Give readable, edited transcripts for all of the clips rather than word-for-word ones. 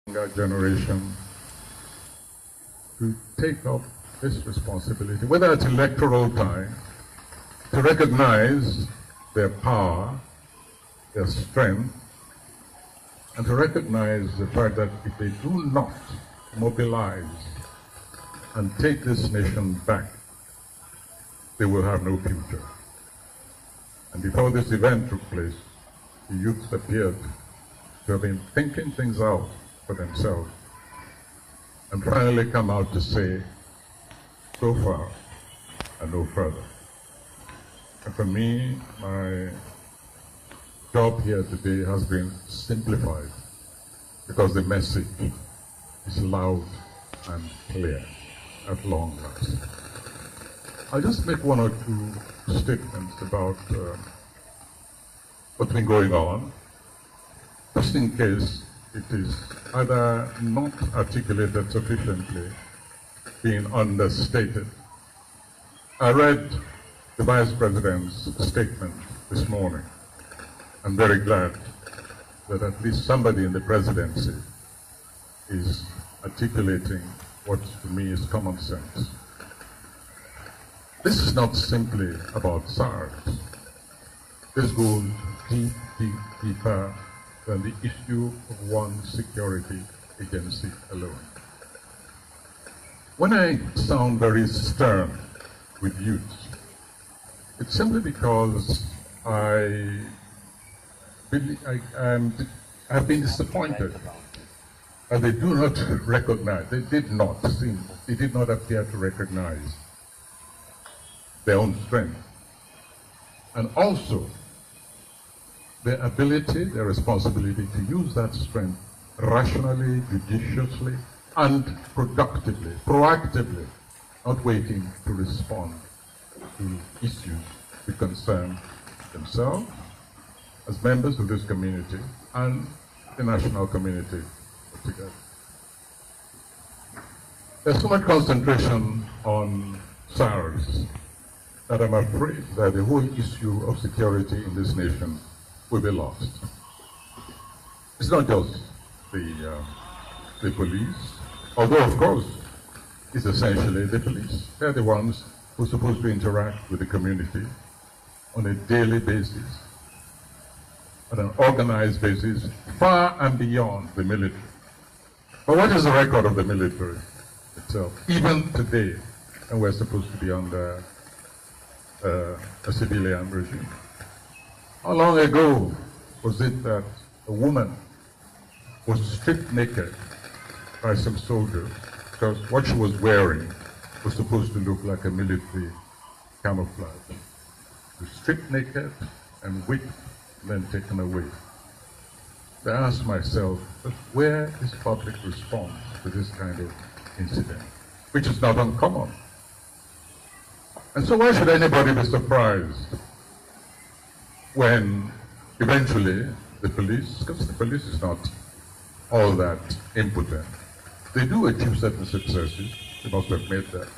younger generation to take up this responsibility, whether it's electoral time, to recognize their power, their strength, and to recognize the fact that if they do not mobilize and take this nation back, they will have no future. And before this event took place, the youth appeared to have been thinking things out for themselves and finally come out to say, so far and no further. And for me, my job here today has been simplified because the message is loud and clear at long last. I'll just make one or two statements about what's been going on, just in case it is either not articulated sufficiently, being understated. I read the Vice President's statement this morning. I'm very glad that at least somebody in the presidency is articulating what to me is common sense. This is not simply about SARS. This goes deep, deep, deeper than the issue of one security agency alone. When I sound very stern with youth, it's simply because I've been disappointed that they do not recognize, they did not appear to recognize their own strength. And also their ability, their responsibility to use that strength rationally, judiciously, and productively, proactively, not waiting to respond to issues that concern themselves as members of this community and the national community together. There's so much concentration on SARS that I'm afraid that the whole issue of security in this nation will be lost. It's not just the police, although of course it's essentially the police. They're the ones who are supposed to interact with the community on a daily basis, on an organized basis, far and beyond the military. But what is the record of the military itself, even today, and we're supposed to be under a civilian regime? How long ago was it that a woman was stripped naked by some soldiers because what she was wearing was supposed to look like a military camouflage? She was stripped naked and whipped and then taken away. I asked myself, but where is public response to this kind of incident, which is not uncommon? And so why should anybody be surprised when eventually the police, because the police is not all that impotent, they do achieve certain successes. They must have made that.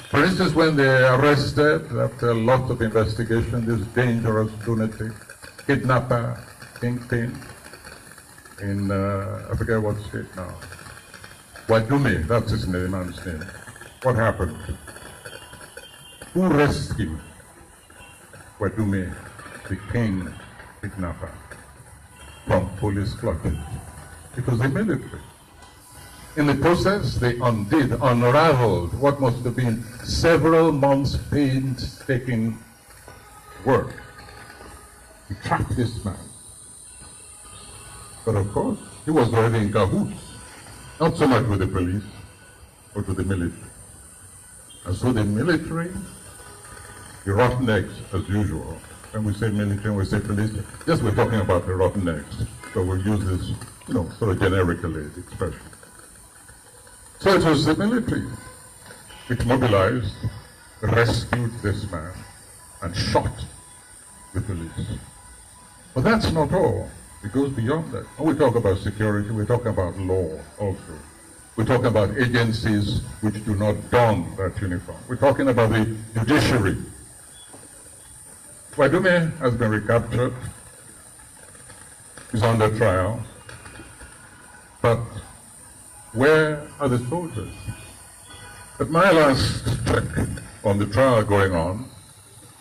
For instance, when they arrested, after lots of investigation, this dangerous lunatic, kidnapper, kingpin, in, I forget what state now. Wadume, that's his name, man's name. What happened? Who rescued Wadume, the king kidnapper, from police clutches? It was the military. In the process, they unraveled what must have been several months' painstaking work. He tracked this man. But of course, he was already in cahoots, not so much with the police, but with the military. And so the military, the rotten eggs, as usual. When we say military, we say police, yes, we're talking about the rotten eggs. So we'll use this, sort of generically, the expression. So it was the military which mobilized, rescued this man, and shot the police. But that's not all. It goes beyond that. When we talk about security, we talk about law also. We're talking about agencies which do not don that uniform. We're talking about the judiciary. Wadume has been recaptured. He's under trial. But Where are the soldiers? At my last check on the trial going on,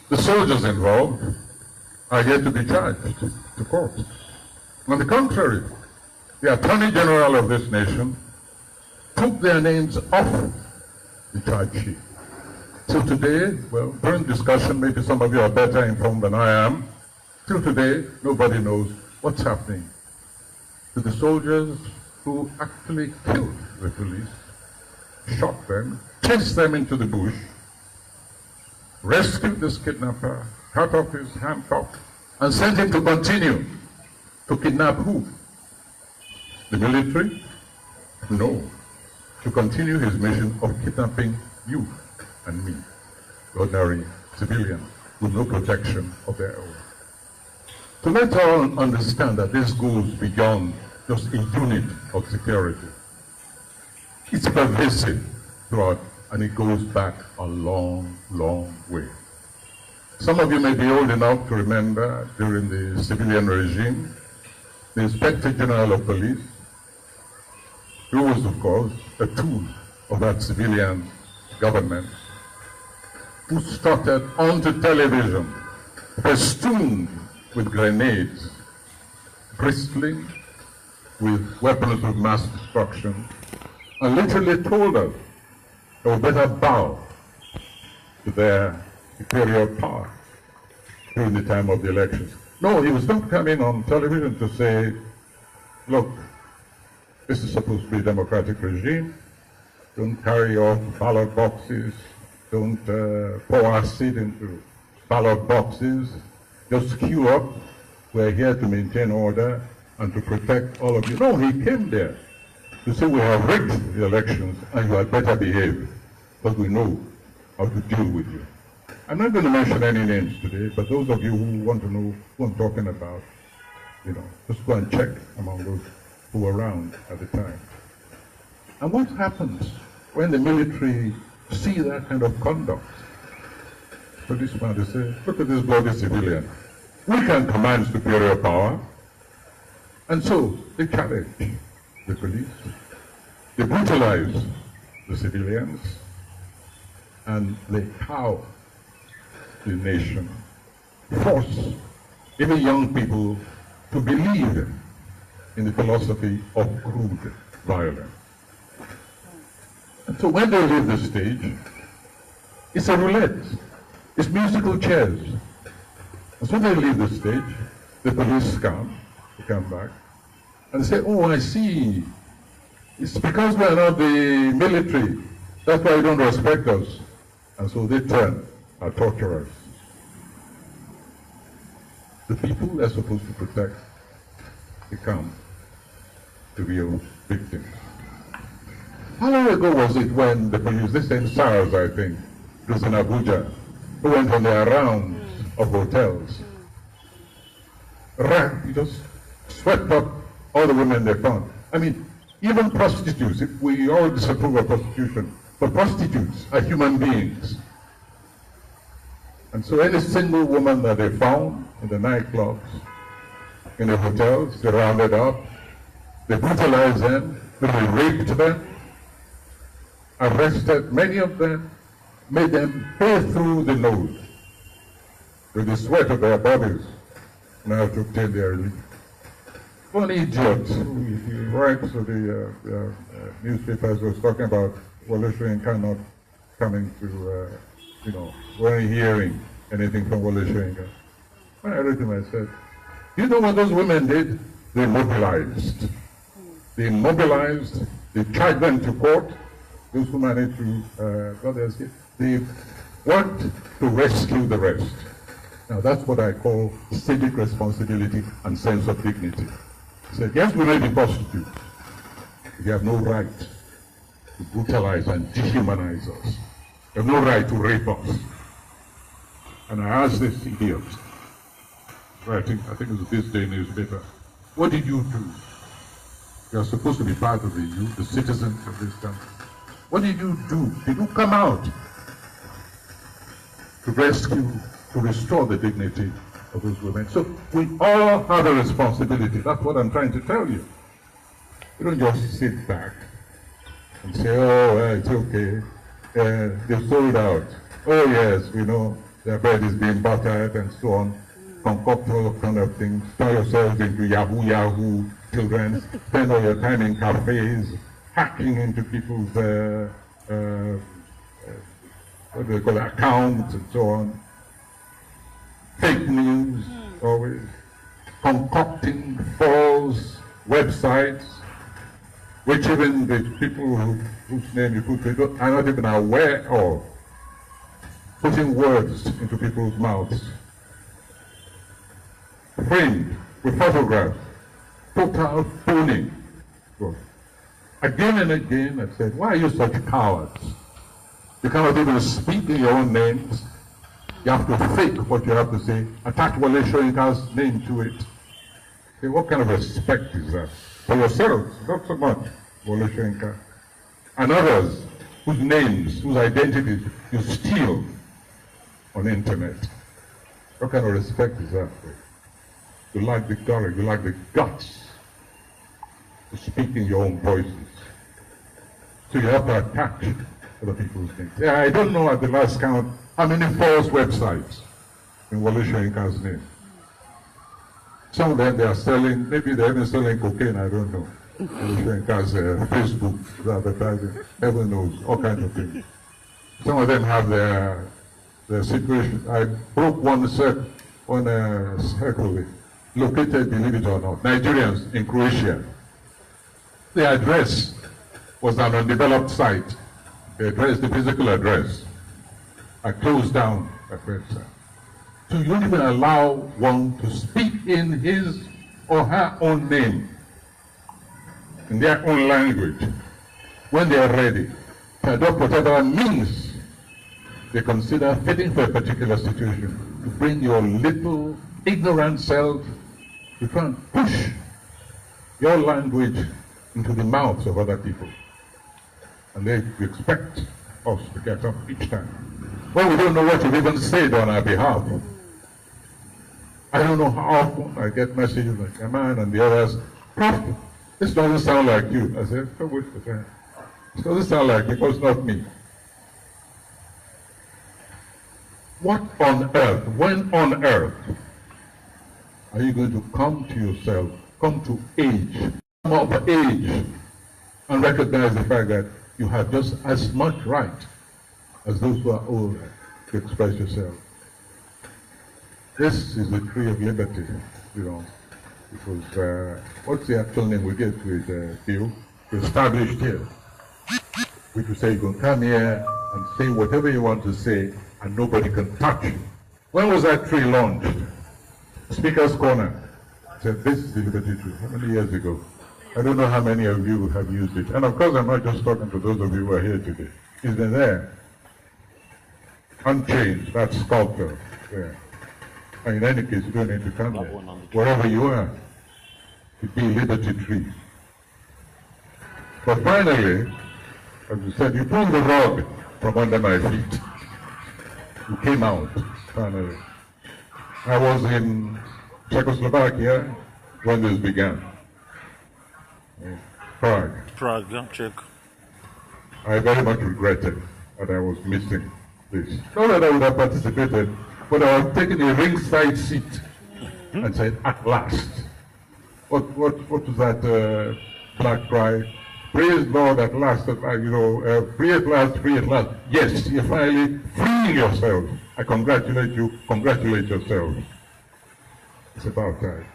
the soldiers involved are yet to be charged to court. On the contrary, the Attorney General of this nation took their names off the charge sheet. Till today, well, during discussion, maybe some of you are better informed than I am. Till today, nobody knows what's happening to the soldiers who actually killed the police, shot them, chased them into the bush, rescued this kidnapper, cut off his handcuff, and sent him to continue to kidnap who? The military? No. To continue his mission of kidnapping you and me, ordinary civilians with no protection of their own. So let's all understand that this goes beyond just a unit of security. It's pervasive throughout, and it goes back a long, long way. Some of you may be old enough to remember during the civilian regime, the Inspector General of Police, who was, of course, a tool of that civilian government, who started onto television, festooned with grenades, bristling with weapons of mass destruction, and literally told us they would better bow to their superior power during the time of the elections. No, he was not coming on television to say, look, this is supposed to be a democratic regime. Don't carry off ballot boxes. Don't pour acid into ballot boxes. Just queue up. We're here to maintain order and to protect all of you. No, he came there to say we have rigged the elections and you had better behave because we know how to deal with you. I'm not going to mention any names today, but those of you who want to know who I'm talking about, just go and check among those who were around at the time. And what happens when the military see that kind of conduct? So this man, they say, look at this bloody civilian. We can command superior power. And so they challenge the police. They brutalize the civilians. And they cow the nation. Force even young people to believe in the philosophy of crude violence. And so when they leave the stage, it's a roulette. It's musical chairs. And so they leave the stage, the police come back, and say, oh, I see. It's because we are not the military. That's why you don't respect us. And so they turn and torture us. The people they're supposed to protect become the real victims. How long ago was it when the police, this same SARS, I think, it was in Abuja, who went on their rounds of hotels, just swept up all the women they found. I mean, even prostitutes, we all disapprove of prostitution, but prostitutes are human beings. And so any single woman that they found in the nightclubs, in the hotels, they rounded up, they brutalized them, they raped them, arrested many of them, made them pay through the nose with the sweat of their bodies in order to obtain their relief. One idiot who writes for the newspapers was talking about Wole Soyinka not coming to, weren't hearing anything from Wole Soyinka. When I read him, I said, you know what those women did? They mobilized. They mobilized, they charged them to court, those who managed to, they worked to rescue the rest. Now that's what I call civic responsibility and sense of dignity. He said, yes, we may be prostitutes. You have no right to brutalize and dehumanize us. You have no right to rape us. And I asked this idiot, I think it was this day newspaper, what did you do? You are supposed to be part of the youth, the citizens of this country. What did you do? Did you come out to rescue, to restore the dignity of those women? So we all have a responsibility. That's what I'm trying to tell you. You don't just sit back and say, oh, it's okay, they sold out. Oh yes, we know their bread is being buttered and so on. Concoct all kind of things, turn yourselves into Yahoo children, spend all your time in cafes, hacking into people's what do they call it, accounts and so on. Fake news, always. Concocting false websites, which even the people whose name you put are not even aware of. Putting words into people's mouths. Framed with photographs. Total phoning. Again and again I said, why are you such cowards? You cannot even speak in your own names. You have to fake what you have to say, attach Wole Soyinka's name to it. Say, what kind of respect is that? For yourselves, not so much Wole Soyinka. And others whose names, whose identities you steal on the internet. What kind of respect is that? You lack the courage, you lack the guts to speak in your own voices. So you have to attach other people's names. Yeah, I don't know at the last count how many false websites in Wole Soyinka's name. Some of them they are selling, maybe they're even selling cocaine, I don't know. Wole Soyinka's Facebook is advertising, heaven knows, all kinds of things. Some of them have their situation. I broke one circle, located, believe it or not, Nigerians in Croatia. The address was an undeveloped site. The address, the physical address. I closed down that website. So you don't even allow one to speak in his or her own name, in their own language, when they are ready to adopt whatever means they consider fitting for a particular situation, to bring your little ignorant self to try and push your language into the mouths of other people. And they expect us to get up each time. Well, we don't know what you've even said on our behalf. I don't know how often I get messages like Yaman and the others, Prof, this doesn't sound like you. I said, oh, wait a second. This doesn't sound like me, because it's not me. What on earth, when on earth, are you going to come to yourself, come to age, come of age, and recognize the fact that you have just as much right as those who are old to express yourself? This is the tree of liberty, you know, because what's the actual name we gave to it, Bill? Established here. Which will say you can come here and say whatever you want to say and nobody can touch you. When was that tree launched? Speaker's Corner said this is the liberty tree. How many years ago? I don't know how many of you have used it. And of course I'm not just talking to those of you who are here today. It's been there. Unchanged, that sculpture there. And in any case, you don't need to come there. Wherever you are, it be liberty tree. But finally, as you said, you pulled the rug from under my feet. You came out, finally. I was in Czechoslovakia when this began. Prague. Prague, yeah, Czech. I very much regretted that I was missing this. Not that I would have participated, but I was taking a ringside seat and said, at last. What was that black cry? Praise Lord, at last, free at last, free at last. Yes, you're finally freeing yourself. I congratulate you, congratulate yourself. It's about time.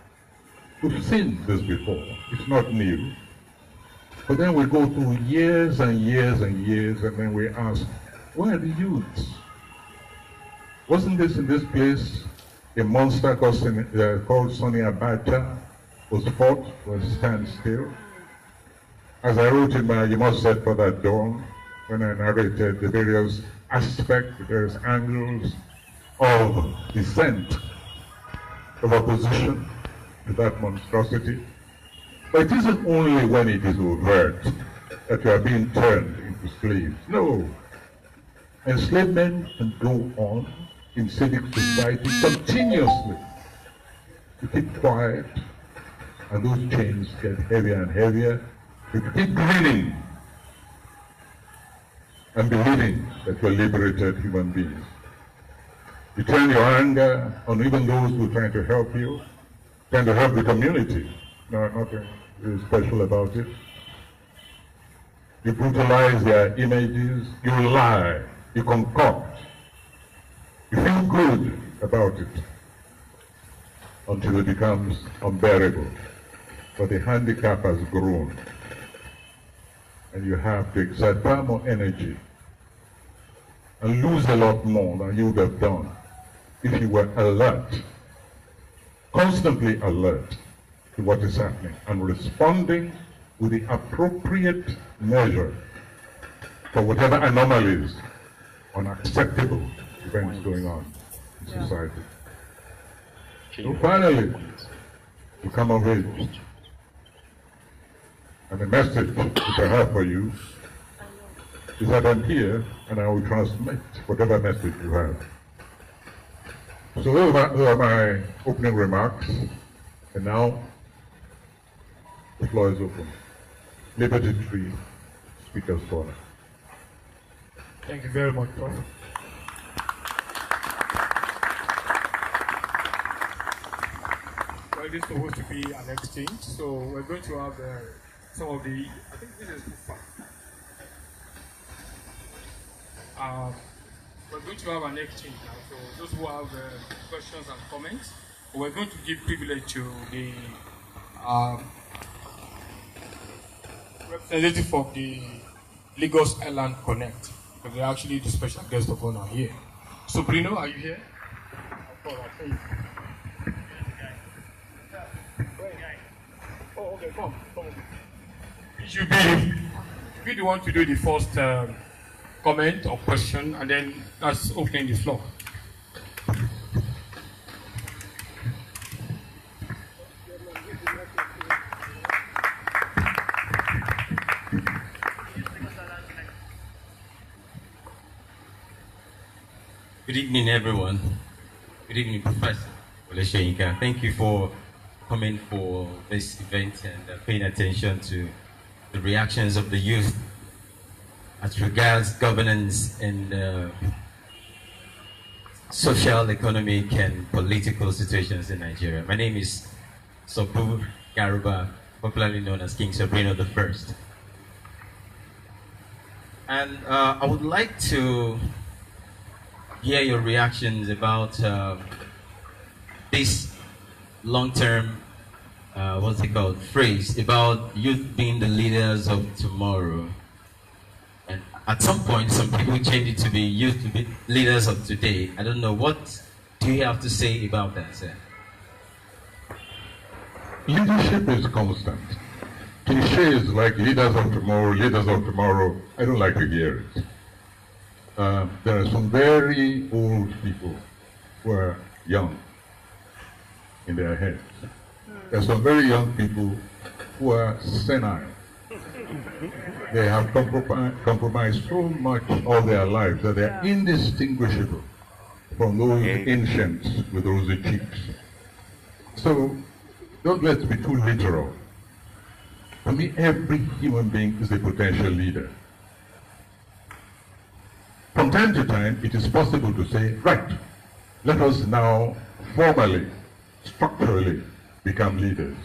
We've seen this before. It's not new. But then we go through years and years and years, and then we ask, where are the youths? Wasn't this in this place a monster called Sonny Abacha was fought, was stand still? As I wrote in my You Must Set for That Dawn, when I narrated the various aspects, the various angles of dissent, of opposition to that monstrosity. But it isn't only when it is overt that you are being turned into slaves. No. Enslavement can go on in civic society continuously. You keep quiet, and those chains get heavier and heavier. You keep grinning, and believing that you're liberated human beings. You turn your anger on even those who are trying to help you, trying to help the community. No, nothing very special about it. You brutalize their images, you lie, you concoct. You feel good about it until it becomes unbearable. But the handicap has grown, and you have to exert far more energy and lose a lot more than you would have done if you were alert, constantly alert to what is happening and responding with the appropriate measure for whatever anomalies, unacceptable events going on in society. So finally, you come of age. And the message which I have for you is that I'm here and I will transmit whatever message you have. So those are my opening remarks. And now, the floor is open. Liberty Tree, Speaker's Corner. Thank you very much, Prof. Well, this is supposed to be an exchange, so we're going to have some of the, I think this is fun. We're going to have an exchange now, so those who have questions and comments, we're going to give privilege to the representative of the Lagos Island Connect, because they're actually the special guest of honor here. So Bruno, are you here? Oh, okay, come. You should be the one to do the first comment or question, and then that's opening the floor. Good evening, everyone. Good evening, Professor Wole Soyinka. Thank you for coming for this event and paying attention to the reactions of the youth as regards governance and social, economic, and political situations in Nigeria. My name is Sopu Garuba, popularly known as King Sobrino I. And I would like to hear your reactions about this long-term, what's it called, phrase about youth being the leaders of tomorrow. And at some point, some people change it to be youth to be leaders of today. I don't know, what do you have to say about that, sir? Leadership is constant. Cliches like leaders of tomorrow, I don't like to hear it. There are some very old people who are young in their heads. There are some very young people who are senile. They have compromised so much all their lives that they are indistinguishable from those ancients with rosy cheeks. So don't let's be too literal. For me, every human being is a potential leader. From time to time, it is possible to say, right, let us now formally, structurally become leaders.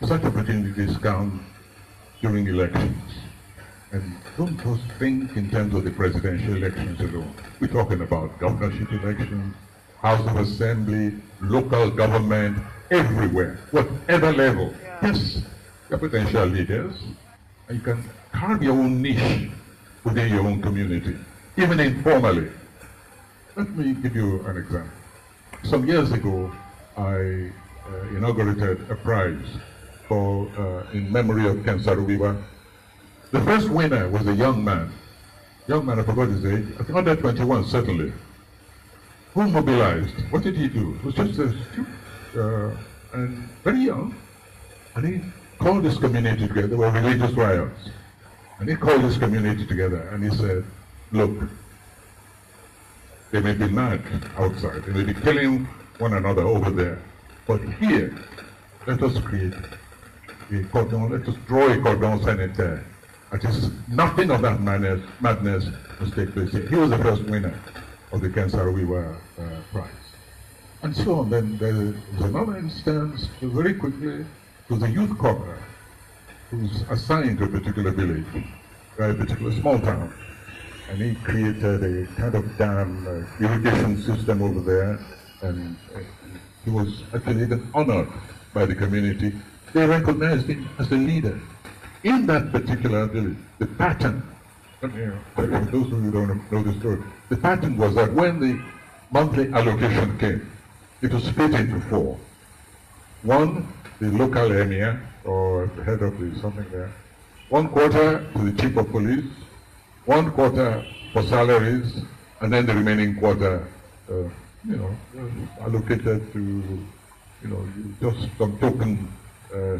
Such opportunities come during elections. And don't just think in terms of the presidential elections alone. We're talking about governorship elections, House of Assembly, local government, everywhere, whatever level. Yes, you're potential leaders, and you can carve your own niche within your own community, even informally. Let me give you an example. Some years ago, I inaugurated a prize for, in memory of Ken Saruwiwa. The first winner was a young man, I forgot his age, I think under 21 certainly, who mobilized. What did he do? He was just a student, and very young, and he called his community together. There were religious riots, and he called his community together, and he said, look, they may be mad outside, they may be killing one another over there, but here, let us create a cordon, let us draw a cordon sanitaire At least nothing of that madness must take place here. He was the first winner of the Cancer Weaver Prize. And so on. Then there's another instance, very quickly, to the youth corps who's assigned to a particular village, a particular small town. And he created a kind of dam irrigation system over there, and he was actually even honored by the community. They recognized him as a leader. In that particular village, the pattern, for those of you who don't know the story, the pattern was that when the monthly allocation came, it was split into four. One, the local emir, or the head of the something there. 1/4 to the chief of police, 1/4 for salaries, and then the remaining quarter, allocated to, just some token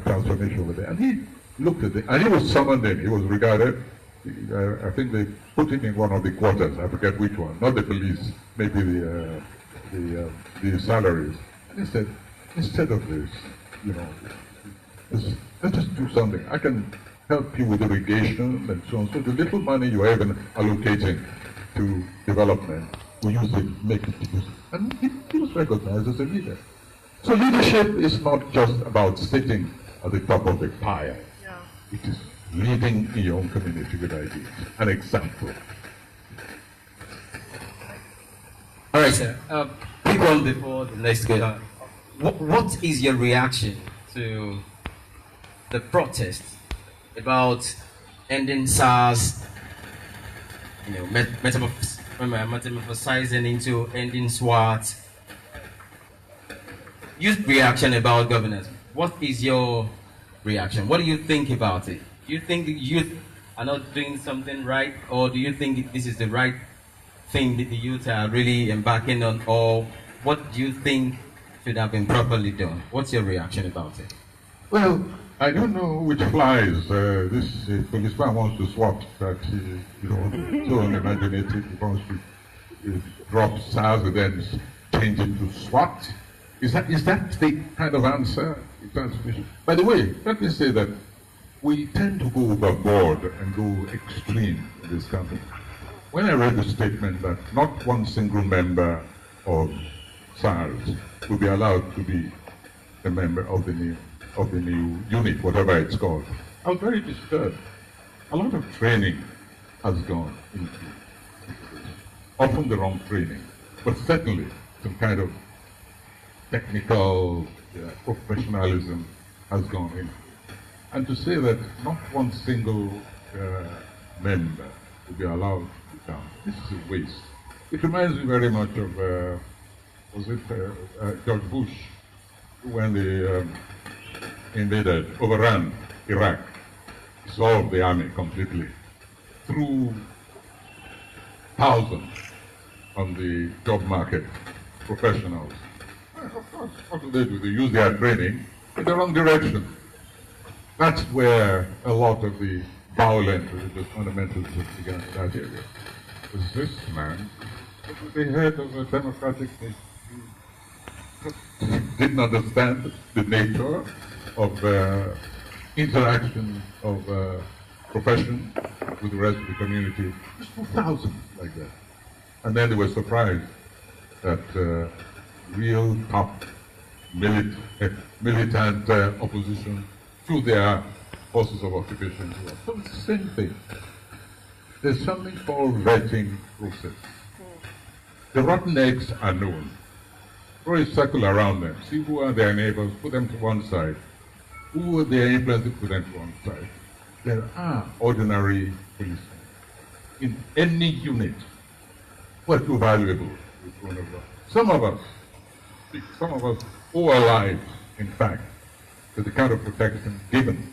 transformation over there. And he looked at it, and he was summoned in. He was regarded. I think they put him in one of the quarters. I forget which one. Not the police, maybe the salaries. And he said, instead of this, let's just do something. I can help you with irrigation and so on. So the little money you're even allocating to development, we use it, make it use. And he was recognized as a leader. So leadership is not just about sitting at the top of the pile. Yeah. It is leading in your own community with ideas. An example. All right, sir. Quick one before the next go. What is your reaction to the protest about ending SARS, metamorphosizing into ending SWAT? Youth reaction about governance. What is your reaction? What do you think about it? Do you think the youth are not doing something right, or do you think this is the right thing that the youth are really embarking on, or what do you think should have been properly done? What's your reaction about it? Well, I don't know which flies this policeman wants to swat, that so unimaginative. He wants to drop SARS and then change it to SWAT. Is that the kind of answer? By the way, let me say that we tend to go overboard and go extreme in this country. When I read the statement that not one single member of SARS will be allowed to be a member of the new unit, whatever it's called, I was very disturbed. A lot of training has gone into this. Often the wrong training, but certainly some kind of technical professionalism has gone in. And to say that not one single member will be allowed to come, this is a waste. It reminds me very much of, George Bush, when they overran Iraq, dissolved the army completely, threw thousands on the job market, professionals. Of course, what do? They use their training in the wrong direction. That's where a lot of the violent religious fundamentalism began in that area. Was this man, the head of a democratic nation, didn't understand the nature of interaction of profession with the rest of the community. Just 2,000 like that. And then they were surprised that real top militant opposition through their forces of occupation. So it's the same thing. There's something called vetting process. The rotten eggs are known. Throw a circle around them. See who are their neighbors, put them to one side. Who are their influences, put them to one side. There are ordinary policemen in any unit who are too valuable. Some of us owe our lives, in fact, to the kind of protection given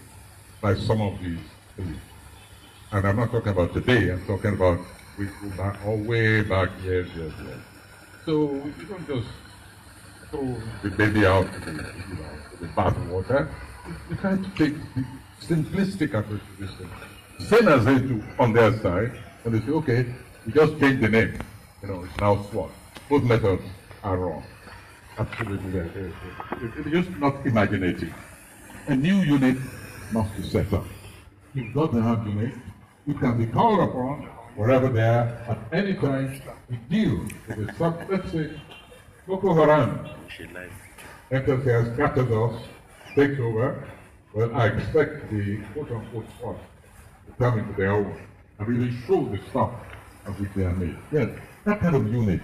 by some of these police. And I'm not talking about today, I'm talking about we go back, all way back, yes. So you don't just throw the baby out to the bath water. You try to take the simplistic approach to this thing. Same as they do on their side, and they say, okay, we just change the name. It's now SWAT. Both methods are wrong. Absolutely. It's just not imaginative. A new unit must be set up. You've got to have units. You can be called upon wherever they are at any time to deal with the let's say, Boko Haram enters here, scatters us, takes over. Well, I expect the quote-unquote SWAT to come into their own and really show the stuff of which they are made. Yes, that kind of unit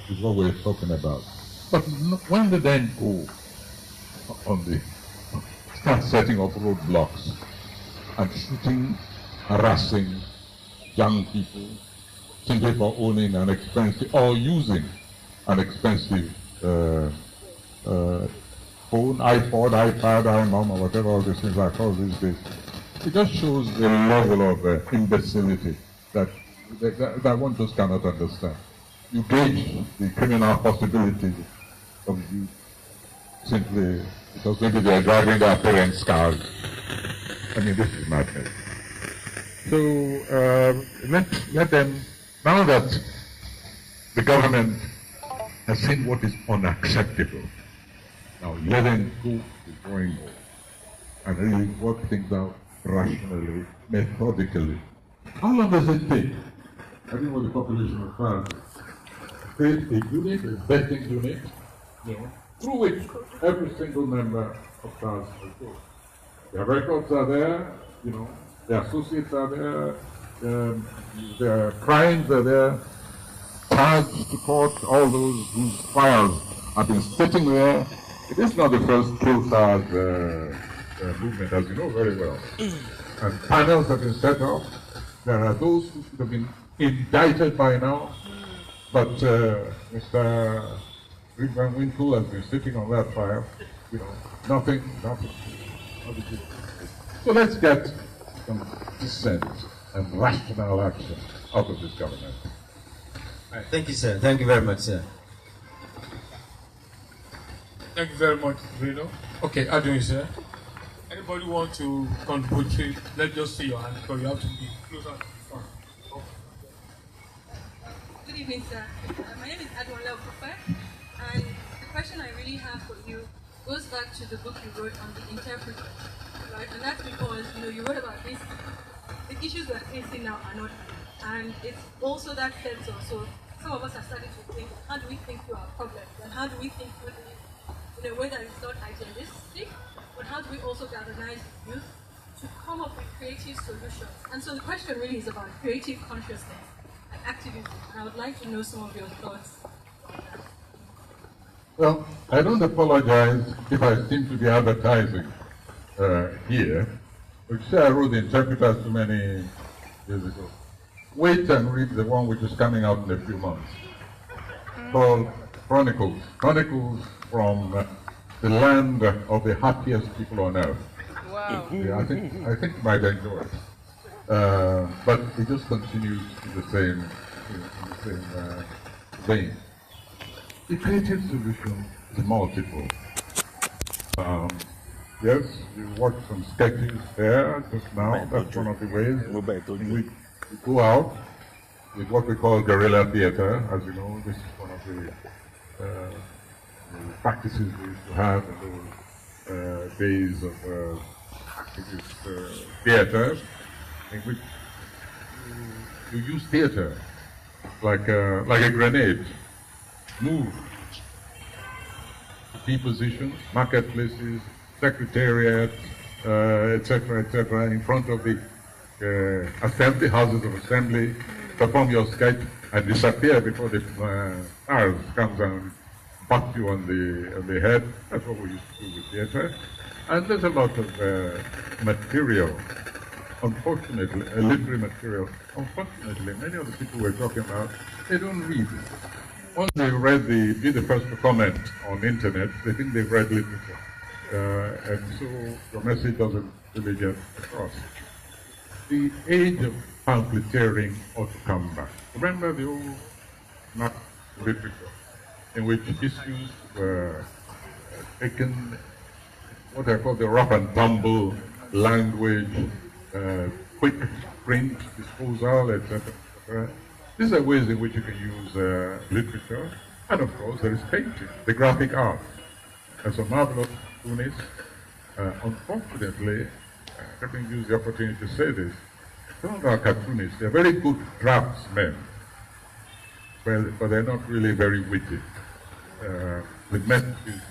is what we're talking about. But when they then go on the start setting up roadblocks and shooting, harassing young people simply for owning an expensive or using an expensive phone, iPod, iPad, iMom, or whatever all these things are called these days. It just shows the level of imbecility that one just cannot understand. You gauge the criminal possibilities of youth simply because maybe they are driving their parents' cars. I mean, this is madness. So let them, now that the government has seen what is unacceptable, now let them go to the drawing board and really work things out rationally, methodically. How long does it take? I think what the population of France create a unit, a betting unit, through which every single member of France will go. Their records are there, their associates are there, their crimes are there, charged to court, all those whose files have been sitting there. It is not the first kill SARS movement, as you know very well. And panels have been set up. There are those who should have been indicted by now, but Mr. Rick Van Winkle has been sitting on that file. Nothing. So let's get some dissent and rational action out of this government. Right, thank you, sir. Thank you very much, sir. Thank you very much, Bruno. Okay, how do you, sir? Anybody want to contribute? Let's just see your hand because you have to be closer to the front. Good evening, sir. My name is Adwale Okupe, and the question I really have for you goes back to the book you wrote on the interpreter, right? And that's because you wrote about this. The issues we're facing now are not, and it's also that sense of, so some of us are starting to think, how do we think through our problems, and how do we think through it in a way that is not idealistic, but how do we also galvanize youth to come up with creative solutions? And so the question really is about creative consciousness and activism, and I would like to know some of your thoughts on that. Well, I don't apologize if I seem to be advertising here, which I wrote the interpreters too many years ago. Wait and read the one which is coming out in a few months, called Chronicles. Chronicles from the land of the happiest people on earth. Wow. Yeah, I think you might enjoy it. But it just continues in the same vein. The creative solution is multiple. Yes, you watched some sketches there just now. That's one of the ways we go out with what we call guerrilla theater. As you know, this is one of the practices we used to have in those days of activist theater, in which you use theater like a grenade. Move key positions, marketplaces, secretariats, etc., in front of the assembly, houses of assembly, perform your sketch and disappear before the SARS comes and butt you on the head. That's what we used to do with theater. And there's a lot of material, unfortunately, literary material. Unfortunately, many of the people we're talking about, they don't read it. Once they be the first to comment on internet, they think they've read literature. And so your message doesn't really get across. The age of pamphleteering ought to come back. Remember the old Marx literature, in which issues were taken, what I call the rough and tumble language, quick print disposal, etc. These are ways in which you can use literature, and of course there is painting, the graphic art. And so marvelous opportunities. Unfortunately, let me use the opportunity to say this. Some of our cartoonists, they're very good draftsmen, but they're not really very witty. With messages,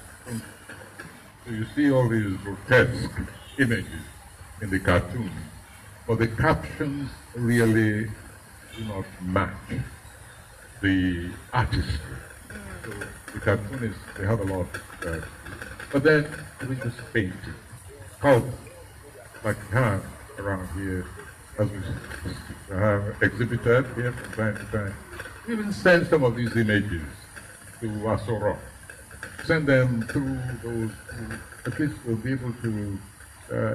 so you see all these grotesque images in the cartoon, but the captions really do not match the artistry. So the cartoonists, they have a lot but then we just paint it. How, like we have around here, as we have exhibited here from time to time. We even send some of these images to Asoro. Send them through those, at least we'll be able to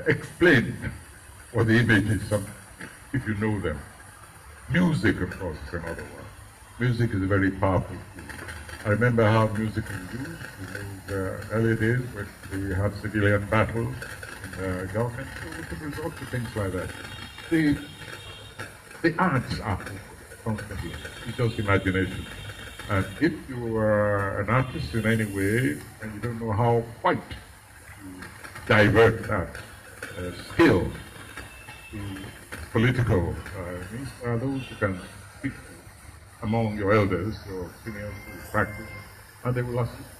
explain what the images are, if you know them. Music, of course, is another one. Music is a very powerful tool. I remember how music was used in those early days when we had civilian battles in the government. So we could resort to things like that. The arts are constantly, it's just imagination. And if you are an artist in any way and you don't know how quite to divert that skill to political means, there are those who can speak among your elders, your seniors who practice, and they will assist.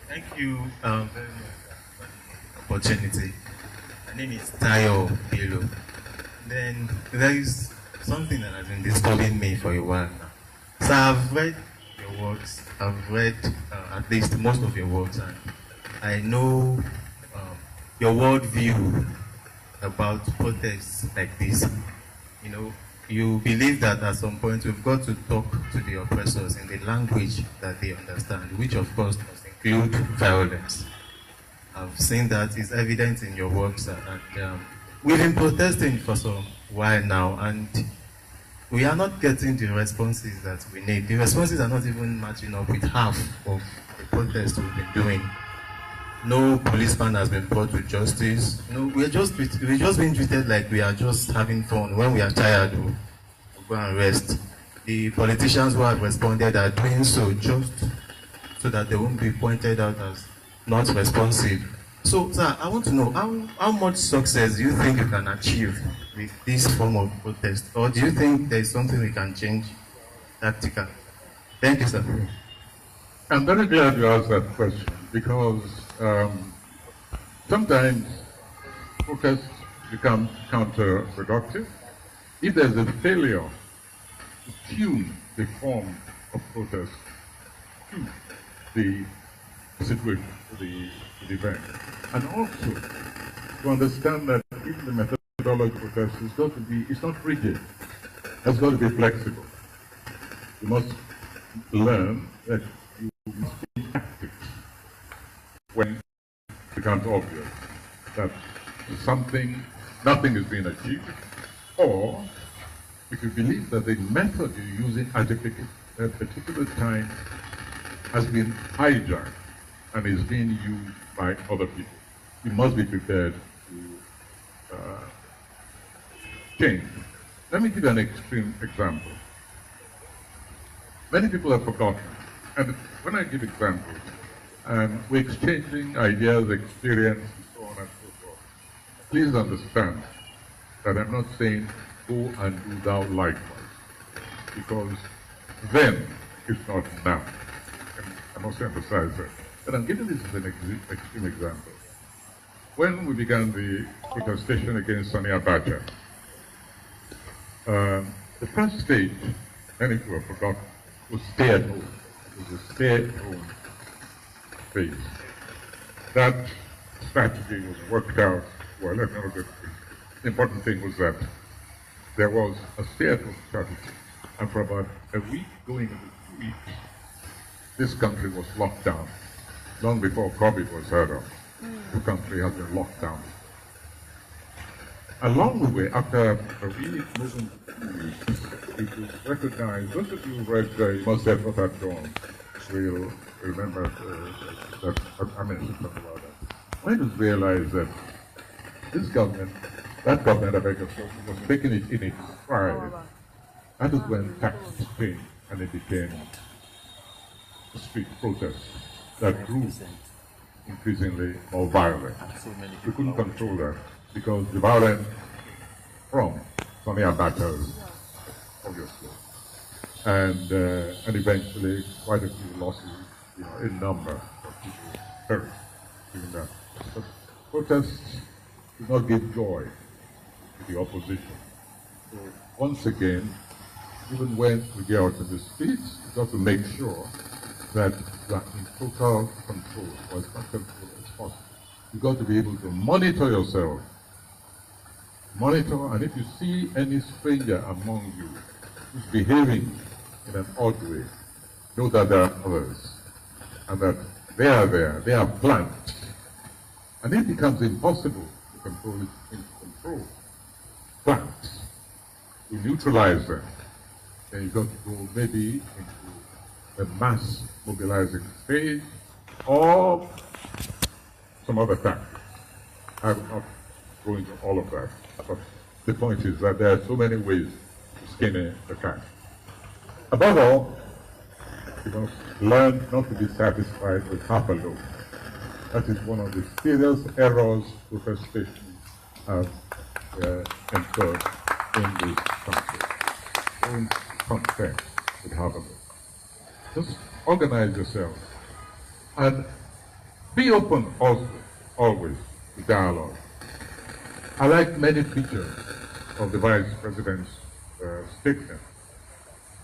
Thank you very much for the opportunity. My name is Tayo Bilo. Then there is something that has been disturbing me for a while now. So I've read your works, I've read at least most of your works, and I know your worldview about protests like this. You know, you believe that at some point we've got to talk to the oppressors in the language that they understand, which of course must include violence. I've seen that is evident in your works, and we've been protesting for some while now, and we are not getting the responses that we need. The responses are not even matching up with half of the protests we've been doing. No policeman has been brought to justice. You know, we're just being treated like we are just having fun. When we are tired, we'll go and rest. The politicians who have responded are doing so just so that they won't be pointed out as not responsive. So, sir, I want to know how much success do you think you can achieve with this form of protest? Or do you think there is something we can change tactically? Thank you, sir. I'm very glad you asked that question because sometimes protests become counterproductive. If there's a failure to tune the form of protest to the situation, to the event, and also to understand that even the methodology of protest is got to be, it's not rigid, it's got to be flexible. You must learn that you must be tactics when it becomes obvious that nothing is being achieved, or if you believe that the method you're using at a particular time has been hijacked and is being used by other people, you must be prepared to change. Let me give you an extreme example. Many people have forgotten, and when I give examples, we're exchanging ideas, experience, and so on and so forth. Please understand that I'm not saying go and do thou likewise, because then, if not now, and I must emphasize that. But I'm giving this as an extreme example. When we began the protestation against Sani Abacha, the first stage, many people have forgotten, was stay at home. It was a stay at home phase. That strategy was worked out well. The important thing was that there was a stay at home strategy. And for about a week, going into 2 weeks, this country was locked down. Long before COVID was heard of, the country has been locked down. Along the way, after a week, moving to 2 weeks, it was recognized, those of you who read Must Have Not Had Dawn will remember that I mentioned something about that. When it was realized that this government, that government, I beg your pardon, was taking it in its stride That is when tactics changed and it became street protests that grew increasingly more violent. We couldn't control that because the violence from Sani Abacha's, obviously, and eventually quite a few losses, in number of people perished during that. But protests do not give joy to the opposition. So once again, even when we get out to the streets, we've got to make sure that we are in total control, or as much control as possible. You've got to be able to monitor yourself. Monitor, and if you see any stranger among you who's behaving in an odd way, know that there are others, and that they are there, they are planned. And it becomes impossible to control plants. We neutralize them. Then you've got to go maybe into the mass mobilizing stage or some other tactics. I will not go into all of that, but the point is that there are so many ways to skin the cat. Above all, you must learn not to be satisfied with half a loaf. That is one of the serious errors protestation have incurred in this country. Don't content with half a loaf. Just organize yourself and be open also, always, to dialogue. I like many features of the Vice President's statement.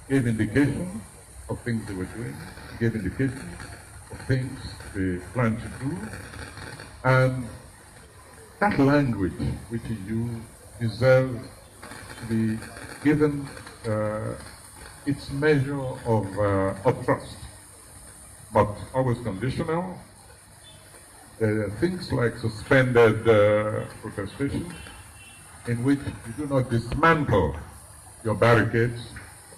Gave indication of things they were doing, gave indication of things they plan to do, and that language which he used deserves to be given its measure of trust, but always conditional. There are things like suspended protestation, in which you do not dismantle your barricades,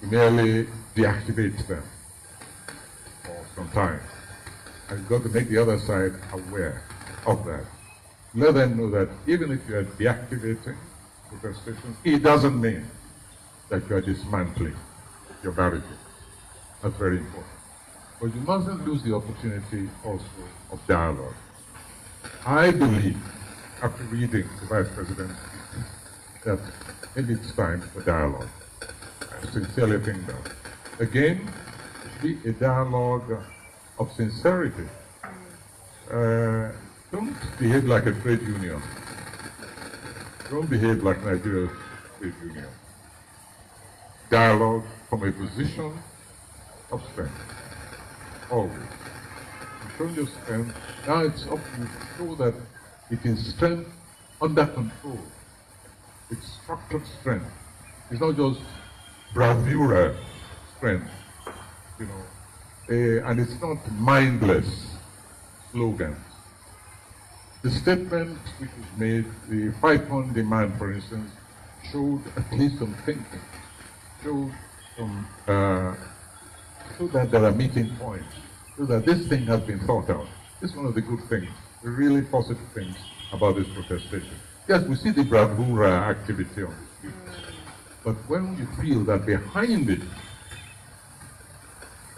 you merely deactivate them for some time. And you've got to make the other side aware of that. Let them know that even if you are deactivating protestation, it doesn't mean that you are dismantling your barricade. That's very important. But you mustn't lose the opportunity also of dialogue. I believe, after reading the Vice President's speech, that maybe it's time for dialogue. I sincerely think that. Again, it should be a dialogue of sincerity. Don't behave like a trade union. Don't behave like Nigeria's trade union. Dialogue from a position of strength. Always. You show your strength. Now it's up to you to show that it is strength under control. It's structured strength. It's not just bravura strength, and it's not mindless slogans. The statement which was made, the 5-pound demand, for instance, showed at least some thinking, showed some, so that there are meeting points, so that this thing has been thought out. This is one of the good things, the really positive things about this protestation. Yes, we see the bravura activity on the streets, but when you feel that behind it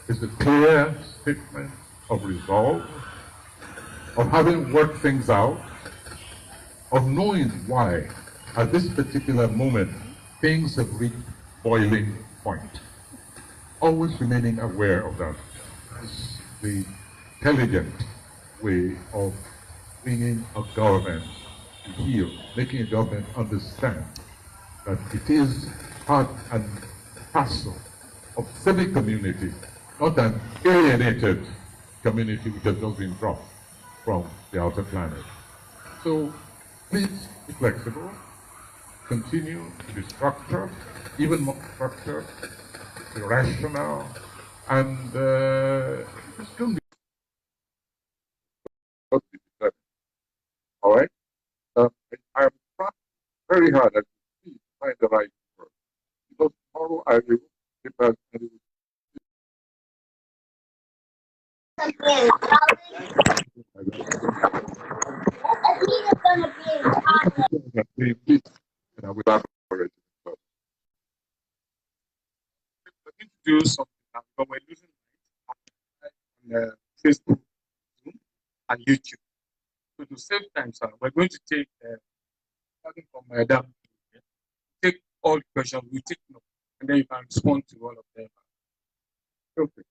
is a clear statement of resolve, of having worked things out, of knowing why, at this particular moment, things have reached boiling point. Always remaining aware of that. It's the intelligent way of bringing a government to heal, making a government understand that it is part and parcel of civic community, not an alienated community which has just been dropped from the outer planet. So please be flexible, continue to be structured, even more structured, be rational, and just don't be all right? I'm trying very hard as you see to find the right word. Because tomorrow I will get back and it will and I will elaborate. do something now, but we're losing light on Facebook, Zoom, and YouTube. So to save time, sir, we're going to take starting from Madam. Take all the questions, we take notes, and then you can respond to all of them. Okay.